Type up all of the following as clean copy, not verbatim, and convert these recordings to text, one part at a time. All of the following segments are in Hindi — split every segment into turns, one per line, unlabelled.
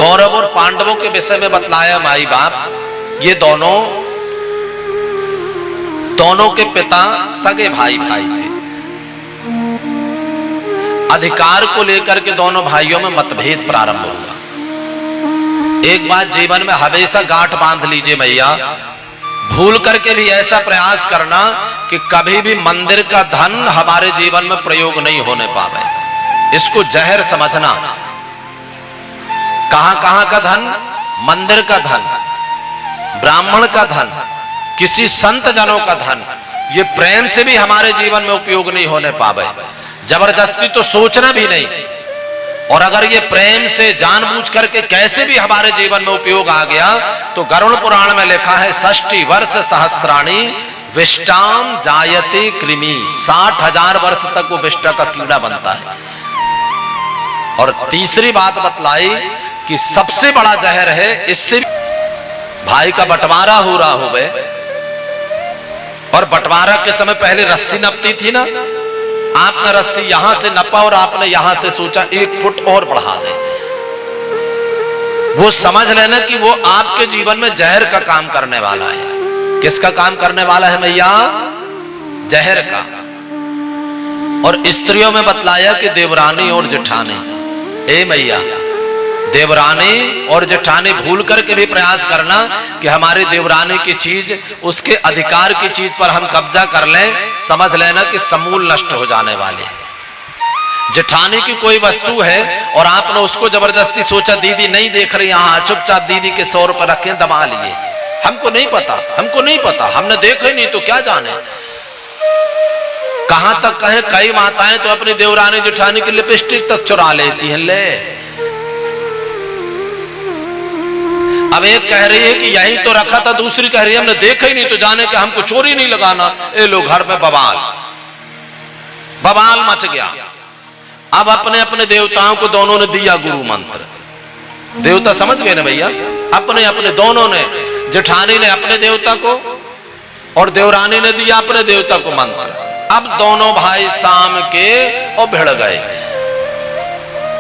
कौरव और पांडवों के विषय में बतलाया माई बाप। ये दोनों के पिता सगे भाई थे। अधिकार को लेकर के दोनों भाइयों में मतभेद प्रारंभ हुआ। एक बात जीवन में हमेशा गांठ बांध लीजिए भैया, भूल करके भी ऐसा प्रयास करना कि कभी भी मंदिर का धन हमारे जीवन में प्रयोग नहीं होने पावे। इसको जहर समझना। कहां कहां का धन? मंदिर का धन, ब्राह्मण का धन, किसी संत जनों का धन, ये प्रेम से भी हमारे जीवन में उपयोग नहीं होने पावे। जबरदस्ती तो सोचना भी नहीं। और अगर ये प्रेम से जानबूझ करके कैसे भी हमारे जीवन में उपयोग आ गया तो गरुड़ पुराण में लिखा है 60 वर्ष सहस्राणी विष्टाम जायते कृमि। 60,000 वर्ष तक वो विष्टा का कीड़ा बनता है। और तीसरी बात बतलाई कि सबसे बड़ा जहर है, इससे भाई का बंटवारा हो रहा हो गए, और बंटवारा के समय पहले रस्सी नपती थी ना, आपने रस्सी यहां से नपा और आपने यहां से सोचा 1 फुट और बढ़ा दे। वो समझ लेना कि वो आपके जीवन में जहर का काम करने वाला है। किसका काम करने वाला है भैया? जहर का। और स्त्रियों में बतलाया कि देवरानी और जेठानी। ए मैया, देवरानी और जेठानी भूल करके भी प्रयास करना कि हमारी देवरानी की चीज, उसके अधिकार की चीज पर हम कब्जा कर लें, समझ लेना कि समूल नष्ट हो जाने वाले हैं। जेठानी की कोई वस्तु है और आपने उसको जबरदस्ती सोचा दीदी नहीं देख रही, यहां चुपचाप दीदी के 100 रुपए रखे दबा लिए। हमको नहीं पता, हमने देखा ही नहीं तो क्या जाने। कहां तक कहें, कई माताएं तो अपनी देवरानी जेठानी की लिपस्टिक तक चुरा लेती हैं। ले, अब एक कह रही है कि यही तो रखा था, दूसरी कह रही है हमने देखा ही नहीं तो जाने के हमको चोरी नहीं लगाना। ए लोग घर में बवाल मच गया। अब अपने अपने देवताओं को दोनों ने दिया गुरु मंत्र। देवता समझ गए ना भैया, अपने अपने दोनों ने, जेठानी ने अपने देवता को और देवरानी ने दिया अपने देवता को मंत्र। अब दोनों भाई शाम के और भिड़ गए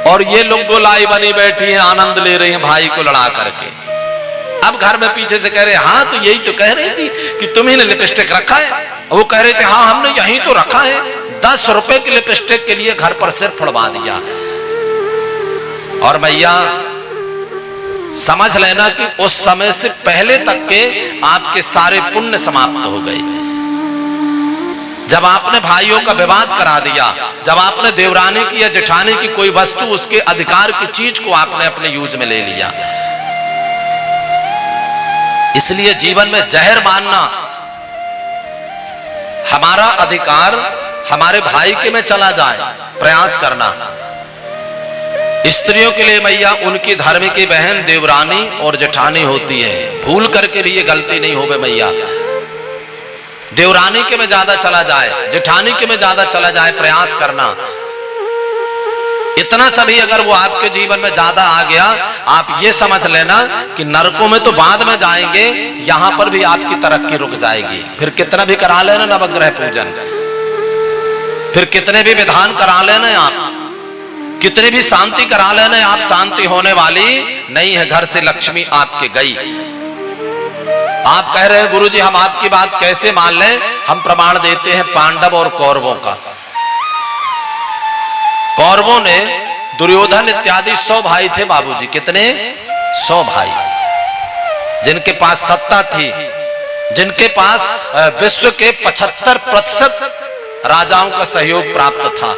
और ये लोग गोलाई बनी बैठी हैं, आनंद ले रही हैं भाई को लड़ा करके। अब घर में पीछे से कह रहे हाँ तो यही तो कह रही थी कि तुम्ही ने लिपस्टिक रखा है। वो कह रहे थे हाँ हमने यही तो रखा है। 10 रुपए की लिपस्टिक के लिए घर पर सिर फुड़वा दिया। और भैया समझ लेना कि उस समय से पहले तक के आपके सारे पुण्य समाप्त हो गए। जब आपने भाइयों का विवाद करा दिया, जब आपने देवरानी की या जेठानी की कोई वस्तु, उसके अधिकार की चीज को आपने अपने यूज में ले लिया। इसलिए जीवन में जहर मानना, हमारा अधिकार हमारे भाई के में चला जाए, प्रयास करना। स्त्रियों के लिए मैया उनकी धर्म की बहन देवरानी और जेठानी होती है। भूल करके भी ये गलती नहीं होवे मैया, देवरानी के में ज्यादा चला जाए, जेठानी के में ज्यादा चला जाए, प्रयास करना। इतना सभी अगर वो आपके जीवन में ज्यादा आ गया, आप ये समझ लेना कि नरकों में तो बाद में जाएंगे, यहां पर भी आपकी तरक्की रुक जाएगी। फिर कितना भी करा लेना नवग्रह पूजन, फिर कितने भी विधान करा लेना आप, कितनी भी शांति करा लेना आप, शांति होने वाली नहीं है। घर से लक्ष्मी आपके गई। आप कह रहे हैं गुरुजी हम आपकी बात कैसे मान लें? हम प्रमाण देते हैं पांडव और कौरवों का। कौरवों ने दुर्योधन इत्यादि 100 भाई थे बाबूजी। कितने? 100 भाई, जिनके पास सत्ता थी, जिनके पास विश्व के 75% राजाओं का सहयोग प्राप्त था।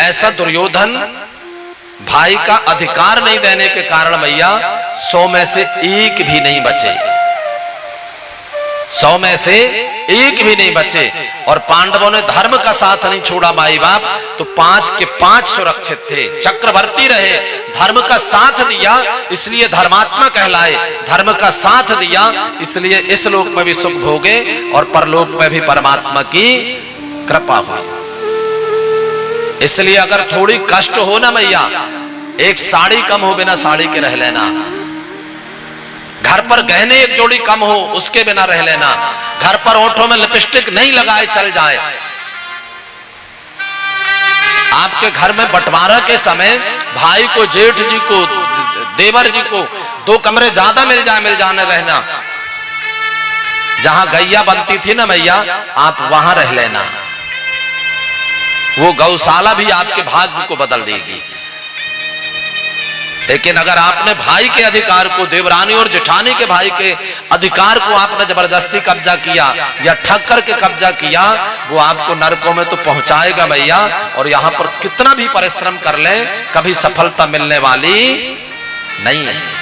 ऐसा दुर्योधन भाई का अधिकार नहीं देने के कारण भैया 100 में से एक भी नहीं बचे। 100 में से एक भी नहीं बचे। और पांडवों ने धर्म का साथ नहीं छोड़ा माई बाप, तो 5 के 5 सुरक्षित थे, चक्रवर्ती रहे, धर्म का साथ दिया, इसलिए धर्मात्मा कहलाए। धर्म का साथ दिया इसलिए इस लोक में भी सुख भोगे और परलोक में भी परमात्मा की कृपा हुई। इसलिए अगर थोड़ी कष्ट हो ना मैया, एक साड़ी कम हो बिना साड़ी के रह लेना, घर पर गहने एक जोड़ी कम हो उसके बिना रह लेना, घर पर ओंठों में लिपस्टिक नहीं लगाए चल जाए। आपके घर में बंटवारा के समय भाई को, जेठ जी को, देवर जी को 2 कमरे ज्यादा मिल जाने रहना। जहां गैया बनती थी ना मैया, आप वहां रह लेना। वो गौशाला भी आपके भाग्य को बदल देगी। लेकिन अगर आपने भाई के अधिकार को, देवरानी और जेठानी के भाई के अधिकार को आपने जबरदस्ती कब्जा किया या ठग करके कब्जा किया, वो आपको नरकों में तो पहुंचाएगा भैया। और यहां पर कितना भी परिश्रम कर लें, कभी सफलता मिलने वाली नहीं है।